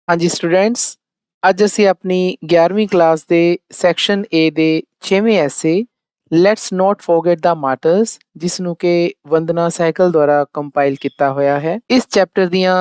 ਹਾਂਜੀ ਸਟੂਡੈਂਟਸ, ਅੱਜ ਅਸੀਂ ਆਪਣੀ 11ਵੀਂ ਕਲਾਸ ਦੇ ਸੈਕਸ਼ਨ ਏ ਦੇ 6ਵੇਂ ਐਸੇ ਲੈਟਸ ਨੋਟ ਫੋਰਗੇਟ ਦਾ ਮਾਰਟਰਸ ਜਿਸ ਨੂੰ ਕਿ ਵੰਦਨਾ ਸਹਿਗਲ ਦੁਆਰਾ ਕੰਪਾਈਲ ਕੀਤਾ ਹੋਇਆ ਹੈ। ਇਸ ਚੈਪਟਰ ਦੀਆਂ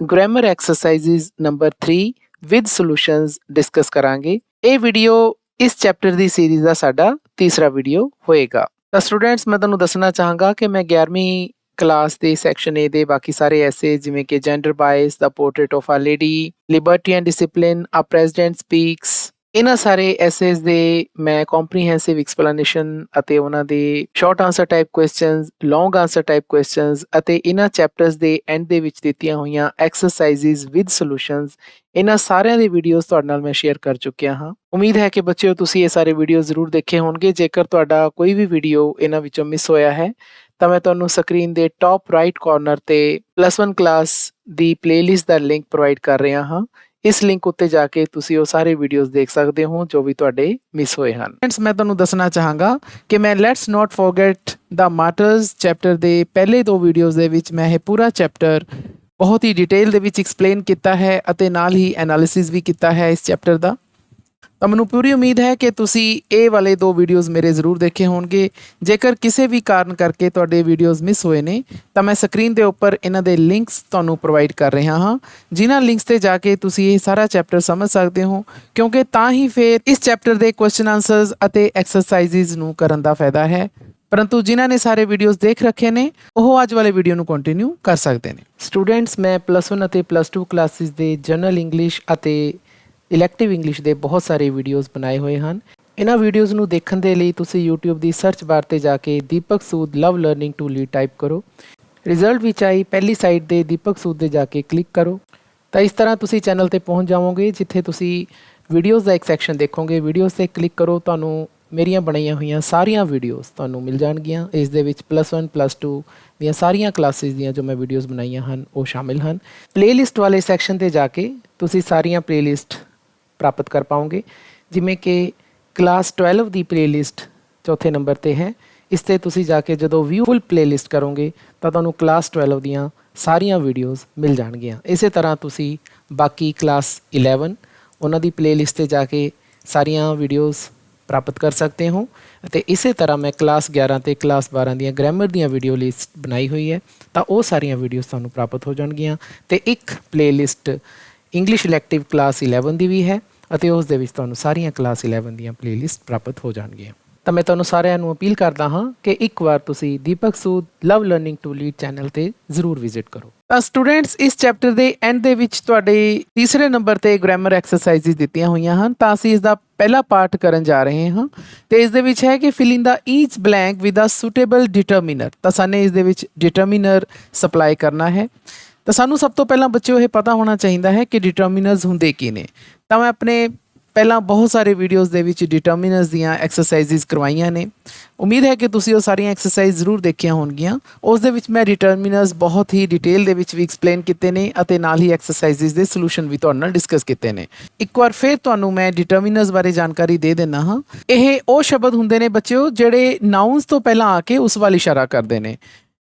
grammar exercises number 3 with solutions discuss ਕਰਾਂਗੇ। ਇਹ ਵੀਡੀਓ ਇਸ ਚੈਪਟਰ ਦੀ ਸੀਰੀਜ਼ ਦਾ ਸਾਡਾ ਤੀਸਰਾ ਵੀਡੀਓ ਹੋਏਗਾ। ਤਾਂ ਸਟੂਡੈਂਟਸ, ਮੈਂ ਤੁਹਾਨੂੰ ਦੱਸਣਾ ਚਾਹਾਂਗਾ ਕਿ ਮੈਂ 11ਵੀਂ ਕਲਾਸ ਦੇ ਸੈਕਸ਼ਨ ਏ ਦੇ ਬਾਕੀ ਸਾਰੇ ਐਸੇ ਜਿਵੇਂ ਕਿ ਜੈਂਡਰ ਬਾਇਸ, ਦਾ ਪੋਰਟਰੇਟ ਆਫ ਆ ਲੇਡੀ, ਲਿਬਰਟੀ ਐਂਡ ਡਿਸਿਪਲਿਨ, ਆ ਪ੍ਰੈਜ਼ੀਡੈਂਟ ਸਪੀਕਸ, ਇਹਨਾਂ ਸਾਰੇ ਐਸੇਸ ਦੇ ਮੈਂ ਕੰਪਰੀਹੈਂਸਿਵ ਐਕਸਪਲੇਨੇਸ਼ਨ ਅਤੇ ਉਹਨਾਂ ਦੇ ਸ਼ਾਰਟ ਆਨਸਰ ਟਾਈਪ ਕੁਐਸਚਨਸ, ਲੌਂਗ ਆਨਸਰ ਟਾਈਪ ਕੁਐਸਚਨਸ ਅਤੇ ਇਹਨਾਂ ਚੈਪਟਰਸ ਦੇ ਐਂਡ ਦੇ ਵਿੱਚ ਦਿੱਤੀਆਂ ਹੋਈਆਂ ਐਕਸਰਸਾਈਜ਼ਸ ਵਿਦ ਸੋਲੂਸ਼ਨਸ, ਇਹਨਾਂ ਸਾਰਿਆਂ ਦੀ ਵੀਡੀਓਜ਼ ਤੁਹਾਡੇ ਨਾਲ ਮੈਂ ਸ਼ੇਅਰ ਕਰ ਚੁੱਕਿਆ ਹਾਂ। ਉਮੀਦ ਹੈ ਕਿ ਬੱਚਿਓ ਤੁਸੀਂ ਇਹ ਸਾਰੇ ਵੀਡੀਓ ਜ਼ਰੂਰ ਦੇਖੇ ਹੋਣਗੇ। ਜੇਕਰ ਤੁਹਾਡਾ ਕੋਈ ਵੀ ਵੀਡੀਓ ਇਹਨਾਂ ਵਿੱਚੋਂ ਮਿਸ ਹੋਇਆ ਹੈ ਤਾਂ ਮੈਂ ਤੁਹਾਨੂੰ ਸਕਰੀਨ ਦੇ ਟੌਪ ਰਾਈਟ ਕਾਰਨਰ ਤੇ +1 ਕਲਾਸ ਦੀ ਪਲੇਲਿਸਟ ਦਾ ਲਿੰਕ ਪ੍ਰੋਵਾਈਡ ਕਰ ਰਿਹਾ ਹਾਂ। ਇਸ ਲਿੰਕ ਉੱਤੇ ਜਾ ਕੇ ਤੁਸੀਂ ਉਹ ਸਾਰੇ ਵੀਡੀਓਜ਼ ਦੇਖ ਸਕਦੇ ਹੋ ਜੋ ਵੀ ਤੁਹਾਡੇ ਮਿਸ ਹੋਏ ਹਨ। ਫਰੈਂਡਸ, ਮੈਂ ਤੁਹਾਨੂੰ ਦੱਸਣਾ ਚਾਹਾਂਗਾ ਕਿ ਮੈਂ let's not forget the martyrs chapter ਦੇ ਪਹਿਲੇ 2 ਵੀਡੀਓਜ਼ ਦੇ ਵਿੱਚ ਮੈਂ ਇਹ ਪੂਰਾ ਚੈਪਟਰ ਬਹੁਤ ਹੀ ਡਿਟੇਲ ਦੇ ਵਿੱਚ ਐਕਸਪਲੇਨ ਕੀਤਾ ਹੈ ਅਤੇ ਨਾਲ ਹੀ ਐਨਾਲਿਸਿਸ ਵੀ ਕੀਤਾ ਹੈ ਇਸ ਚੈਪਟਰ ਦਾ। ਤਾਂ ਮੈਨੂੰ ਪੂਰੀ ਉਮੀਦ ਹੈ ਕਿ ਤੁਸੀਂ ਇਹ ਵਾਲੇ 2 ਵੀਡੀਓਜ਼ ਮੇਰੇ ਜ਼ਰੂਰ ਦੇਖੇ ਹੋਣਗੇ। ਜੇਕਰ ਕਿਸੇ ਵੀ ਕਾਰਨ ਕਰਕੇ ਤੁਹਾਡੇ ਵੀਡੀਓਜ਼ ਮਿਸ ਹੋਏ ਨੇ ਤਾਂ ਮੈਂ ਸਕਰੀਨ ਦੇ ਉੱਪਰ ਇਹਨਾਂ ਦੇ ਲਿੰਕਸ ਤੁਹਾਨੂੰ ਪ੍ਰੋਵਾਈਡ ਕਰ ਰਿਹਾ ਹਾਂ, ਜਿਨ੍ਹਾਂ ਲਿੰਕਸ ਤੇ ਜਾ ਕੇ ਤੁਸੀਂ ਇਹ ਸਾਰਾ ਚੈਪਟਰ ਸਮਝ ਸਕਦੇ ਹੋ, ਕਿਉਂਕਿ ਤਾਂ ਹੀ ਫਿਰ ਇਸ ਚੈਪਟਰ ਦੇ ਕੁਐਸਚਨ ਆਨਸਰਸ ਅਤੇ ਐਕਸਰਸਾਈਜ਼ਸ ਨੂੰ ਕਰਨ ਦਾ ਫਾਇਦਾ ਹੈ। ਪਰੰਤੂ ਜਿਨ੍ਹਾਂ ਨੇ ਸਾਰੇ ਵੀਡੀਓਜ਼ ਦੇਖ ਰੱਖੇ ਨੇ ਉਹ ਅੱਜ ਵਾਲੇ ਵੀਡੀਓ ਨੂੰ ਕੰਟੀਨਿਊ ਕਰ ਸਕਦੇ ਨੇ। ਸਟੂਡੈਂਟਸ, ਮੈਂ +1 ਅਤੇ +2 ਕਲਾਸਿਸ ਦੇ ਜਨਰਲ ਇੰਗਲਿਸ਼ ਅਤੇ ਇਲੈਕਟਿਵ ਇੰਗਲਿਸ਼ ਦੇ ਬਹੁਤ ਸਾਰੇ ਵੀਡੀਓਜ਼ ਬਣਾਏ ਹੋਏ ਹਨ। ਇਹਨਾਂ ਵੀਡੀਓਜ਼ ਨੂੰ ਦੇਖਣ ਦੇ ਲਈ ਤੁਸੀਂ YouTube ਦੀ ਸਰਚ ਬਾਰ ਤੇ ਜਾ ਕੇ ਦੀਪਕ ਸੂਦ ਲਵ ਲਰਨਿੰਗ ਟੂ ਲੀਡ ਟਾਈਪ ਕਰੋ। ਰਿਜ਼ਲਟ ਵਿੱਚ ਆਈ ਪਹਿਲੀ ਸਾਈਟ ਤੇ ਦੀਪਕ ਸੂਦ ਤੇ ਜਾ ਕੇ ਕਲਿੱਕ ਕਰੋ ਤਾਂ ਇਸ ਤਰ੍ਹਾਂ ਤੁਸੀਂ ਚੈਨਲ ਤੇ ਪਹੁੰਚ ਜਾਵੋਗੇ, ਜਿੱਥੇ ਤੁਸੀਂ ਵੀਡੀਓਜ਼ ਦਾ ਇੱਕ ਸੈਕਸ਼ਨ ਦੇਖੋਗੇ। ਵੀਡੀਓਜ਼ ਤੇ ਕਲਿੱਕ ਕਰੋ, ਤੁਹਾਨੂੰ ਮੇਰੀਆਂ ਬਣਾਈਆਂ ਹੋਈਆਂ ਸਾਰੀਆਂ ਵੀਡੀਓਜ਼ ਤੁਹਾਨੂੰ ਮਿਲ ਜਾਣਗੀਆਂ। ਇਸ ਦੇ ਵਿੱਚ +1 +2 ਦੀਆਂ ਸਾਰੀਆਂ ਕਲਾਸਿਸ ਦੀਆਂ ਜੋ ਮੈਂ ਵੀਡੀਓਜ਼ ਬਣਾਈਆਂ ਹਨ ਉਹ ਸ਼ਾਮਿਲ ਹਨ। ਪਲੇਲਿਸਟ ਵਾਲੇ ਸੈਕਸ਼ਨ ਤੇ ਜਾ ਕੇ ਤੁਸੀਂ ਸਾਰੀਆਂ ਪਲੇਲਿਸਟ ਪ੍ਰਾਪਤ ਕਰ ਪਾਓਗੇ, ਜਿਵੇਂ ਕਿ ਕਲਾਸ 12 ਦੀ ਪਲੇਲਿਸਟ ਚੌਥੇ ਨੰਬਰ ਤੇ ਹੈ। ਇਸ ਤੇ ਤੁਸੀਂ ਜਾ ਕੇ ਜਦੋਂ ਵਿਊ ਫੁੱਲ ਪਲੇਲਿਸਟ ਕਰੋਗੇ ਤਾਂ ਤੁਹਾਨੂੰ ਕਲਾਸ 12 ਦੀਆਂ ਸਾਰੀਆਂ ਵੀਡੀਓਜ਼ ਮਿਲ ਜਾਣਗੀਆਂ। ਇਸੇ ਤਰ੍ਹਾਂ ਤੁਸੀਂ ਬਾਕੀ ਕਲਾਸ 11 ਉਹਨਾਂ ਦੀ ਪਲੇਲਿਸਟ ਤੇ ਜਾ ਕੇ ਸਾਰੀਆਂ ਵੀਡੀਓਜ਼ ਪ੍ਰਾਪਤ ਕਰ ਸਕਦੇ ਹੋ ਅਤੇ ਇਸੇ ਤਰ੍ਹਾਂ ਮੈਂ ਕਲਾਸ 11 ਤੇ ਕਲਾਸ 12 ਦੀਆਂ ਗ੍ਰਾਮਰ ਦੀਆਂ ਵੀਡੀਓ ਲਿਸਟ ਬਣਾਈ ਹੋਈ ਹੈ, ਤਾਂ ਉਹ ਸਾਰੀਆਂ ਵੀਡੀਓਜ਼ ਤੁਹਾਨੂੰ ਪ੍ਰਾਪਤ ਹੋ ਜਾਣਗੀਆਂ। ਤੇ ਇੱਕ ਪਲੇਲਿਸਟ ਇੰਗਲਿਸ਼ ਇਲੈਕਟਿਵ ਕਲਾਸ 11 ਦੀ ਵੀ ਹੈ ਅਤੇ ਉਸ ਦੇ ਵਿੱਚ ਤੁਹਾਨੂੰ ਸਾਰੀਆਂ ਕਲਾਸ 11 ਦੀਆਂ ਪਲੇਲਿਸਟ ਪ੍ਰਾਪਤ ਹੋ ਜਾਣਗੀਆਂ। ਤਾਂ ਮੈਂ ਤੁਹਾਨੂੰ ਸਾਰਿਆਂ ਨੂੰ ਅਪੀਲ ਕਰਦਾ ਹਾਂ ਕਿ ਇੱਕ ਵਾਰ ਤੁਸੀਂ ਦੀਪਕ ਸੂਦ ਲਵ ਲਰਨਿੰਗ ਟੂ ਲੀਡ ਚੈਨਲ ਤੇ ਜ਼ਰੂਰ ਵਿਜ਼ਿਟ ਕਰੋ। ਤਾਂ ਸਟੂਡੈਂਟਸ, ਇਸ ਚੈਪਟਰ ਦੇ ਐਂਡ ਦੇ ਵਿੱਚ ਤੁਹਾਡੇ ਤੀਸਰੇ ਨੰਬਰ ਤੇ ਗ੍ਰਾਮਰ ਐਕਸਰਸਾਈਜ਼ਸ ਦਿੱਤੀਆਂ ਹੋਈਆਂ ਹਨ, ਤਾਂ ਅਸੀਂ ਇਸ ਦਾ ਪਹਿਲਾ ਪਾਰਟ ਕਰਨ ਜਾ ਰਹੇ ਹਾਂ ਤੇ ਇਸ ਦੇ ਵਿੱਚ ਹੈ ਕਿ fill in the each blank with a suitable determiner. ਤਾਂ ਸਾਨੇ ਇਸ ਦੇ ਵਿੱਚ ਡਿਟਰਮੀਨਰ ਸਪਲਾਈ ਕਰਨਾ ਹੈ। ਤਾਂ ਸਾਨੂੰ ਸਭ ਤੋਂ ਪਹਿਲਾਂ ਬੱਚਿਓ ਇਹ ਪਤਾ ਹੋਣਾ ਚਾਹੀਦਾ ਹੈ ਕਿ ਡਿਟਰਮੀਨਰਸ ਹੁੰਦੇ ਕੀ ਨੇ। ਤਾਂ ਮੈਂ ਆਪਣੇ ਪਹਿਲਾਂ ਬਹੁਤ ਸਾਰੇ ਵੀਡੀਓਜ਼ ਦੇ ਵਿੱਚ ਡਿਟਰਮੀਨਰਸ ਦੀਆਂ ਐਕਸਰਸਾਈਜ਼ਸ ਕਰਵਾਈਆਂ ਨੇ। ਉਮੀਦ ਹੈ ਕਿ ਤੁਸੀਂ ਉਹ ਸਾਰੀਆਂ ਐਕਸਰਸਾਈਜ਼ ਜ਼ਰੂਰ ਦੇਖੀਆਂ ਹੋਣਗੀਆਂ। ਉਸ ਦੇ ਵਿੱਚ ਮੈਂ ਡਿਟਰਮੀਨਰਸ ਬਹੁਤ ਹੀ ਡਿਟੇਲ ਦੇ ਵਿੱਚ ਵੀ ਐਕਸਪਲੇਨ ਕੀਤੇ ਨੇ ਅਤੇ ਨਾਲ ਹੀ ਐਕਸਰਸਾਈਜ਼ਸ ਦੇ ਸੋਲੂਸ਼ਨ ਵੀ ਤੁਹਾਡੇ ਨਾਲ ਡਿਸਕਸ ਕੀਤੇ ਨੇ। ਇੱਕ ਵਾਰ ਫਿਰ ਤੁਹਾਨੂੰ ਮੈਂ ਡਿਟਰਮੀਨਰਸ ਬਾਰੇ ਜਾਣਕਾਰੀ ਦੇ ਦਿੰਦਾ ਹਾਂ। ਇਹ ਉਹ ਸ਼ਬਦ ਹੁੰਦੇ ਨੇ ਬੱਚਿਓ ਜਿਹੜੇ ਨਾਊਨਸ ਤੋਂ ਪਹਿਲਾਂ ਆ ਕੇ ਉਸ ਵੱਲ ਇਸ਼ਾਰਾ ਕਰਦੇ ਨੇ।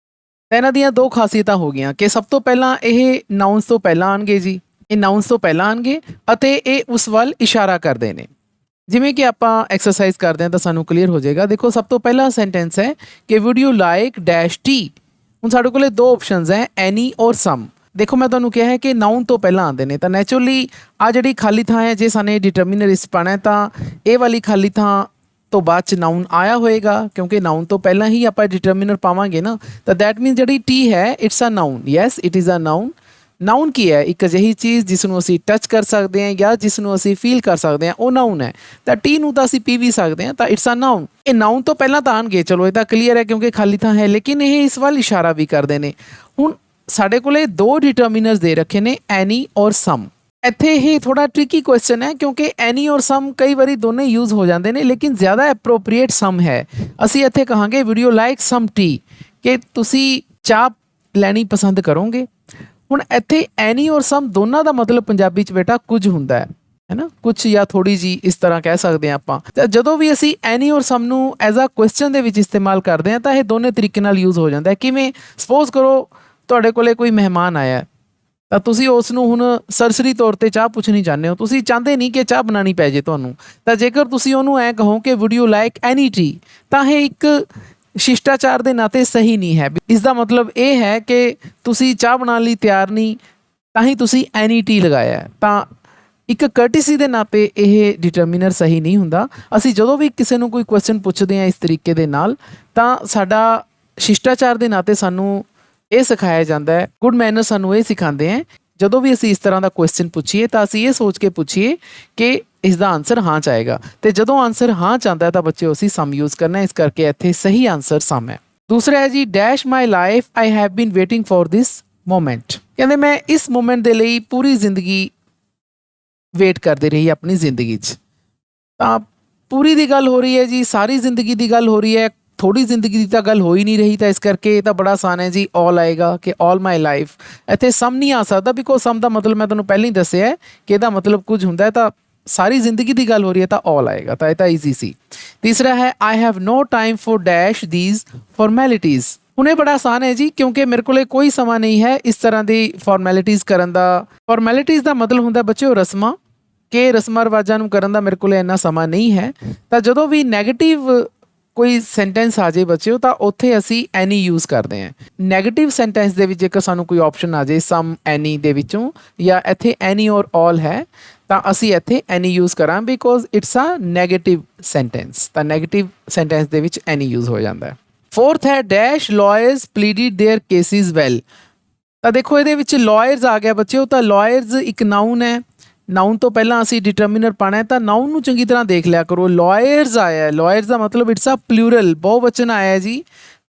ਇਹਨਾਂ ਦੀਆਂ 2 ਖਾਸੀਅਤਾਂ ਹੋ ਗਈਆਂ ਕਿ ਸਭ ਤੋਂ ਪਹਿਲਾਂ ਇਹ ਨਾਊਨਸ ਤੋਂ ਪਹਿਲਾਂ ਆਉਣਗੇ ਜੀ, ਇਹ ਨਾਊਨਸ ਤੋਂ ਪਹਿਲਾਂ ਆਉਣਗੇ ਅਤੇ ਇਹ ਉਸ ਵੱਲ ਇਸ਼ਾਰਾ ਕਰਦੇ ਨੇ। ਜਿਵੇਂ ਕਿ ਆਪਾਂ ਐਕਸਰਸਾਈਜ਼ ਕਰਦੇ ਹਾਂ ਤਾਂ ਸਾਨੂੰ ਕਲੀਅਰ ਹੋ ਜਾਏਗਾ। ਦੇਖੋ, ਸਭ ਤੋਂ ਪਹਿਲਾ ਸੈਂਟੈਂਸ ਹੈ ਕਿ wood you like dash T. ਹੁਣ ਸਾਡੇ ਕੋਲੇ 2 ਆਪਸ਼ਨਸ ਹੈ, ਐਨੀ ਔਰ ਸਮ। ਦੇਖੋ, ਮੈਂ ਤੁਹਾਨੂੰ ਕਿਹਾ ਹੈ ਕਿ ਨਾਊਨ ਤੋਂ ਪਹਿਲਾਂ ਆਉਂਦੇ ਨੇ, ਤਾਂ ਨੈਚੁਰਲੀ ਆ ਜਿਹੜੀ ਖਾਲੀ ਥਾਂ ਹੈ, ਜੇ ਸਾਨੇ ਡਿਟਰਮੀਨਰ ਇਸ ਪਾਉਣਾ ਹੈ ਤਾਂ ਇਹ ਵਾਲੀ ਖਾਲੀ ਥਾਂ ਤੋਂ ਬਾਅਦ ਚ ਨਾਊਨ ਆਇਆ ਹੋਏਗਾ, ਕਿਉਂਕਿ ਨਾਊਨ ਤੋਂ ਪਹਿਲਾਂ ਹੀ ਆਪਾਂ ਡਿਟਰਮੀਨਰ ਪਾਵਾਂਗੇ ਨਾ। ਤਾਂ ਦੈਟ ਮੀਨਸ ਜਿਹੜੀ ਟੀ ਹੈ it's a noun. Yes, it is a noun. Noun ਕੀ ਹੈ? ਇੱਕ ਅਜਿਹੀ ਚੀਜ਼ ਜਿਸ ਨੂੰ ਅਸੀਂ ਟੱਚ ਕਰ ਸਕਦੇ ਹਾਂ ਜਾਂ ਜਿਸ ਨੂੰ ਅਸੀਂ ਫੀਲ ਕਰ ਸਕਦੇ ਹਾਂ, ਉਹ ਨਾਊਨ ਹੈ। ਤਾਂ ਟੀ ਨੂੰ ਤਾਂ ਅਸੀਂ ਪੀ ਵੀ ਸਕਦੇ ਹਾਂ, ਤਾਂ ਇਟਸ ਅ ਨਾਊਨ। ਇਹ ਨਾਊਨ ਤੋਂ ਪਹਿਲਾਂ ਤਾਂ ਆਉਣਗੇ, ਚਲੋ ਇਹ ਤਾਂ ਕਲੀਅਰ ਹੈ ਕਿਉਂਕਿ ਖਾਲੀ ਥਾਂ ਹੈ, ਲੇਕਿਨ ਇਹ ਇਸ ਵੱਲ ਇਸ਼ਾਰਾ ਵੀ ਕਰਦੇ ਨੇ। ਹੁਣ ਸਾਡੇ ਕੋਲੇ 2 ਡਿਟਰਮੀਨਰਸ ਦੇ ਰੱਖੇ ਨੇ, ਐਨੀ ਔਰ ਸਮ। ਇੱਥੇ ਇਹ ਥੋੜਾ ਟ੍ਰਿਕੀ ਕੁਐਸਚਨ ਹੈ ਕਿਉਂਕਿ ਐਨੀ ਔਰ ਸਮ ਕਈ ਵਾਰੀ ਦੋਨੇ ਯੂਜ਼ ਹੋ ਜਾਂਦੇ ਨੇ, ਲੇਕਿਨ ਜ਼ਿਆਦਾ ਐਪਰੋਪਰੀਏਟ ਸਮ ਹੈ। ਅਸੀਂ ਇੱਥੇ ਕਹਾਂਗੇ would you like some tea, ਕਿ ਤੁਸੀਂ ਚਾਹ ਲੈਣੀ ਪਸੰਦ ਕਰੋਗੇ। ਹੁਣ ਇੱਥੇ ਐਨੀ ਔਰ ਸਮ ਦੋਨਾਂ ਦਾ ਮਤਲਬ ਪੰਜਾਬੀ 'ਚ ਬੇਟਾ ਕੁਝ ਹੁੰਦਾ ਹੈ ਨਾ, ਕੁਛ ਜਾਂ ਥੋੜੀ ਜੀ ਇਸ ਤਰ੍ਹਾਂ ਕਹਿ ਸਕਦੇ ਹਾਂ ਆਪਾਂ। ਤਾਂ ਜਦੋਂ ਵੀ ਅਸੀਂ ਐਨੀ ਔਰ ਸਮ ਨੂੰ ਐਜ਼ ਅ ਕੁਐਸਚਨ ਦੇ ਵਿੱਚ ਇਸਤੇਮਾਲ ਕਰਦੇ ਹਾਂ ਤਾਂ ਇਹ ਦੋਨੇ ਤਰੀਕੇ ਨਾਲ ਯੂਜ਼ ਹੋ ਜਾਂਦਾ ਹੈ। ਕਿਵੇਂ? ਸਪੋਜ਼ ਕਰੋ ਤੁਹਾਡੇ ਕੋਲੇ ਕੋਈ ਮਹਿਮਾਨ ਆਇਆ ਤਾਂ ਤੁਸੀਂ ਉਸ ਨੂੰ ਹੁਣ ਸਰਸਰੀ ਤੌਰ ਤੇ ਚਾਹ ਪੁੱਛਣੀ ਚਾਹੁੰਦੇ ਹੋ, ਤੁਸੀਂ ਚਾਹੁੰਦੇ ਨਹੀਂ ਕਿ ਚਾਹ ਬਣਾਉਣੀ ਪੈ ਜੇ ਤੁਹਾਨੂੰ। ਤਾਂ ਜੇਕਰ ਤੁਸੀਂ ਉਹਨੂੰ ਐਂ ਕਹੋ ਕਿ wood you like any T, ਤਾਂ ਇਹ ਇੱਕ ਸ਼ਿਸ਼ਟਾਚਾਰ ਦੇ ਨਾਤੇ ਸਹੀ ਨਹੀਂ ਹੈ। ਇਸ ਦਾ ਮਤਲਬ ਇਹ ਹੈ ਕਿ ਤੁਸੀਂ ਚਾਹ ਬਣਾਉਣ ਲਈ ਤਿਆਰ ਨਹੀਂ, ਤਾਂ ਹੀ ਤੁਸੀਂ ਐਨੀ ਟੀ ਲਗਾਇਆ ਹੈ। ਤਾਂ ਇੱਕ ਕਰਟਿਸੀ ਦੇ ਨਾਤੇ ਇਹ ਡਿਟਰਮੀਨਰ ਸਹੀ ਨਹੀਂ ਹੁੰਦਾ। ਅਸੀਂ ਜਦੋਂ ਵੀ ਕਿਸੇ ਨੂੰ ਕੋਈ ਕੁਐਸਚਨ ਪੁੱਛਦੇ ਹਾਂ ਇਸ ਤਰੀਕੇ ਦੇ ਨਾਲ, ਤਾਂ ਸਾਡਾ ਸ਼ਿਸ਼ਟਾਚਾਰ ਦੇ ਨਾਤੇ ਸਾਨੂੰ ਇਹ ਸਿਖਾਇਆ ਜਾਂਦਾ ਹੈ, ਗੁੱਡ ਮੈਨਰ ਸਾਨੂੰ ਇਹ ਸਿਖਾਉਂਦੇ ਹੈ, ਜਦੋਂ ਵੀ ਅਸੀਂ ਇਸ ਤਰ੍ਹਾਂ ਦਾ ਕੁਐਸਚਨ ਪੁੱਛੀਏ ਤਾਂ ਅਸੀਂ ਇਹ ਸੋਚ ਕੇ ਪੁੱਛੀਏ ਕਿ ਇਸ ਦਾ ਆਨਸਰ ਹਾਂ 'ਚ ਆਏਗਾ, ਤੇ ਜਦੋਂ ਆਨਸਰ ਹਾਂ 'ਚ ਆਉਂਦਾ ਤਾਂ ਬੱਚੇ ਅਸੀਂ ਸਮ ਯੂਜ਼ ਕਰਨਾ। ਇਸ ਕਰਕੇ ਇੱਥੇ ਸਹੀ ਆਨਸਰ ਸਮ ਹੈ। ਦੂਸਰਾ ਹੈ ਜੀ, dash my life I have been waiting for this moment. ਕਹਿੰਦੇ ਮੈਂ ਇਸ ਮੋਮੈਂਟ ਦੇ ਲਈ ਪੂਰੀ ਜ਼ਿੰਦਗੀ ਵੇਟ ਕਰਦੇ ਰਹੀ ਆਪਣੀ ਜ਼ਿੰਦਗੀ 'ਚ। ਤਾਂ ਪੂਰੀ ਦੀ ਗੱਲ ਹੋ ਰਹੀ ਹੈ ਜੀ, ਸਾਰੀ ਜ਼ਿੰਦਗੀ ਦੀ ਗੱਲ ਹੋ ਰਹੀ ਹੈ, ਥੋੜੀ ਜ਼ਿੰਦਗੀ ਦੀ ਤਾਂ ਗੱਲ ਹੋ ਹੀ ਨਹੀਂ ਰਹੀ। ਤਾਂ ਇਸ ਕਰਕੇ ਇਹ ਤਾਂ ਬੜਾ ਆਸਾਨ ਹੈ ਜੀ, ਆਲ ਆਏਗਾ ਕਿ ਆਲ ਮਾਈ ਲਾਈਫ। ਇੱਥੇ ਸਮ ਨਹੀਂ ਆ ਸਕਦਾ, ਬਿਕੋਜ਼ ਸਮ ਦਾ ਮਤਲਬ ਮੈਂ ਤੁਹਾਨੂੰ ਪਹਿਲਾਂ ਹੀ ਦੱਸਿਆ ਹੈ ਕਿ ਇਹਦਾ ਮਤਲਬ ਕੁਝ ਹੁੰਦਾ ਹੈ। ਤਾਂ ਸਾਰੀ ਜ਼ਿੰਦਗੀ ਦੀ ਗੱਲ ਹੋ ਰਹੀ ਹੈ ਤਾਂ ਆਲ ਆਏਗਾ, ਤਾਂ ਇਹ ਤਾਂ ਈਜ਼ੀ ਸੀ। ਤੀਸਰਾ ਹੈ, I have no time for dash these formalities. ਹੁਣ ਇਹ ਬੜਾ ਆਸਾਨ ਹੈ ਜੀ, ਕਿਉਂਕਿ ਮੇਰੇ ਕੋਲੇ ਕੋਈ ਸਮਾਂ ਨਹੀਂ ਹੈ ਇਸ ਤਰ੍ਹਾਂ ਦੀ ਫਾਰਮੈਲਿਟੀਜ਼ ਕਰਨ ਦਾ। ਫਾਰਮੈਲਿਟੀਜ਼ ਦਾ ਮਤਲਬ ਹੁੰਦਾ ਬੱਚਿਓ ਰਸਮਾਂ, ਕਿ ਰਸਮਾਂ ਰਿਵਾਜਾਂ ਨੂੰ ਕਰਨ ਦਾ ਮੇਰੇ ਕੋਲ ਇੰਨਾ ਸਮਾਂ ਨਹੀਂ ਹੈ। ਤਾਂ ਜਦੋਂ ਵੀ ਨੈਗੇਟਿਵ ਕੋਈ ਸੈਂਟੈਂਸ ਆ ਜਾਏ ਬੱਚਿਓ, ਤਾਂ ਉੱਥੇ ਅਸੀਂ ਐਨੀ ਯੂਜ਼ ਕਰਦੇ ਹਾਂ। ਨੈਗੇਟਿਵ ਸੈਂਟੈਂਸ ਦੇ ਵਿੱਚ ਜੇਕਰ ਸਾਨੂੰ ਕੋਈ ਆਪਸ਼ਨ ਆ ਜਾਏ ਸਮ ਐਨੀ ਦੇ ਵਿੱਚੋਂ, ਜਾਂ ਇੱਥੇ ਐਨੀ ਔਰ ਆਲ ਹੈ, ਤਾਂ ਅਸੀਂ ਇੱਥੇ ਐਨੀ ਯੂਜ਼ ਕਰਾਂ, because it's a negative sentence. ਤਾਂ ਨੈਗੇਟਿਵ ਸੈਂਟੈਂਸ ਦੇ ਵਿੱਚ ਐਨੀ ਯੂਜ਼ ਹੋ ਜਾਂਦਾ ਹੈ। ਫੋਰਥ ਹੈ, dash lawyers pleaded their cases well. ਤਾਂ ਦੇਖੋ ਇਹਦੇ ਵਿੱਚ ਲਾਇਰਸ ਆ ਗਿਆ ਬੱਚਿਓ। ਤਾਂ ਲਾਇਰਸ ਇੱਕ ਨਾਊਨ ਹੈ, ਨਾਊਨ ਤੋਂ ਪਹਿਲਾਂ ਅਸੀਂ ਡਿਟਰਮੀਨਰ ਪਾਣਾ ਹੈ, ਤਾਂ ਨਾਊਨ ਨੂੰ ਚੰਗੀ ਤਰ੍ਹਾਂ ਦੇਖ ਲਿਆ ਕਰੋ। ਲਾਇਰਸ ਆਇਆ, ਲਾਇਰਸ ਦਾ ਮਤਲਬ ਇਟਸ ਅ ਪਲੂਰਲ, ਬਹੁਵਚਨ ਆਇਆ ਜੀ।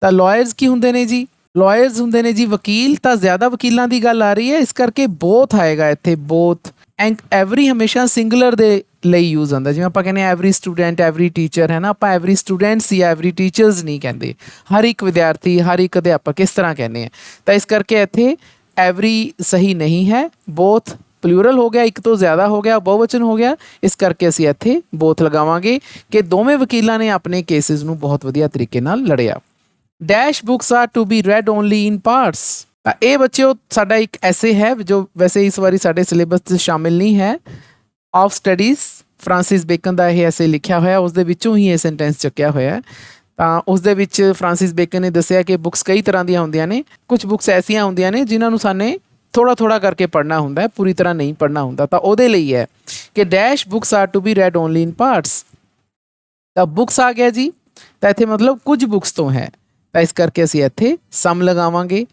ਤਾਂ ਲਾਇਰਸ ਕੀ ਹੁੰਦੇ ਨੇ ਜੀ? ਲਾਇਰਸ ਹੁੰਦੇ ਨੇ ਜੀ ਵਕੀਲ। ਤਾਂ ਜ਼ਿਆਦਾ ਵਕੀਲਾਂ ਦੀ ਗੱਲ ਆ ਰਹੀ ਹੈ, ਇਸ ਕਰਕੇ ਬੋਥ ਆਏਗਾ ਇੱਥੇ, ਬੋਥ। ਐਂਡ ਐਵਰੀ ਹਮੇਸ਼ਾ ਸਿੰਗੂਲਰ ਦੇ ਲਈ ਯੂਜ਼ ਹੁੰਦਾ, ਜਿਵੇਂ ਆਪਾਂ ਕਹਿੰਦੇ ਐਵਰੀ ਸਟੂਡੈਂਟ, ਐਵਰੀ ਟੀਚਰ, ਹੈ ਨਾ। ਆਪਾਂ ਐਵਰੀ ਸਟੂਡੈਂਟਸ ਜਾਂ ਐਵਰੀ ਟੀਚਰਸ ਨਹੀਂ ਕਹਿੰਦੇ, ਹਰ ਇੱਕ ਵਿਦਿਆਰਥੀ, ਹਰ ਇੱਕ ਅਧਿਆਪਕ ਇਸ ਤਰ੍ਹਾਂ ਕਹਿੰਦੇ ਆ। ਤਾਂ ਇਸ ਕਰਕੇ ਇੱਥੇ ਐਵਰੀ ਸਹੀ ਨਹੀਂ ਹੈ, ਬੋਥ ਪਲੂਰਲ ਹੋ ਗਿਆ, ਇੱਕ ਤੋਂ ਜ਼ਿਆਦਾ ਹੋ ਗਿਆ, ਬਹੁਵਚਨ ਹੋ ਗਿਆ। ਇਸ ਕਰਕੇ ਅਸੀਂ ਇੱਥੇ ਬੋਥ ਲਗਾਵਾਂਗੇ ਕਿ ਦੋਵੇਂ ਵਕੀਲਾਂ ਨੇ ਆਪਣੇ ਕੇਸਿਸ ਨੂੰ ਬਹੁਤ ਵਧੀਆ ਤਰੀਕੇ ਨਾਲ ਲੜਿਆ। Dash books are to be read only in parts. ਤਾਂ ਇਹ ਬੱਚਿਓ ਸਾਡਾ ਇੱਕ ਐਸੇ ਹੈ ਜੋ ਵੈਸੇ ਇਸ ਵਾਰੀ ਸਾਡੇ ਸਿਲੇਬਸ 'ਚ ਸ਼ਾਮਿਲ ਨਹੀਂ ਹੈ। ਆਫ ਸਟੱਡੀਜ਼, ਫਰਾਂਸਿਸ ਬੇਕਨ ਦਾ ਇਹ ਐਸੇ ਲਿਖਿਆ ਹੋਇਆ, ਉਸ ਦੇ ਵਿੱਚੋਂ ਹੀ ਇਹ ਸੈਂਟੈਂਸ ਚੱਕਿਆ ਹੋਇਆ। ਤਾਂ ਉਸ ਦੇ ਵਿੱਚ ਫਰਾਂਸਿਸ ਬੇਕਨ ਨੇ ਦੱਸਿਆ ਕਿ ਬੁੱਕਸ ਕਈ ਤਰ੍ਹਾਂ ਦੀਆਂ ਹੁੰਦੀਆਂ ਨੇ। ਕੁਝ ਬੁੱਕਸ ਐਸੀਆਂ ਹੁੰਦੀਆਂ ਨੇ ਜਿਨ੍ਹਾਂ ਨੂੰ ਸਾਨੇ ਥੋੜਾ ਥੋੜਾ ਕਰਕੇ ਪੜ੍ਹਨਾ ਹੁੰਦਾ ਹੈ, ਪੂਰੀ ਤਰ੍ਹਾਂ ਨਹੀਂ ਪੜ੍ਹਨਾ ਹੁੰਦਾ। ਤਾਂ ਉਹਦੇ ਲਈ ਹੈ ਕਿ dash books are to be read only in parts. ਤਾਂ ਬੁੱਕਸ ਆ ਗਿਆ ਜੀ, ਤਾਂ ਇੱਥੇ ਮਤਲਬ ਕੁਝ ਬੁੱਕਸ ਤੋਂ ਹੈ, ਤਾਂ ਇਸ ਕਰਕੇ ਅਸੀਂ ਇੱਥੇ ਸਮ ਲਗਾਵਾਂਗੇ।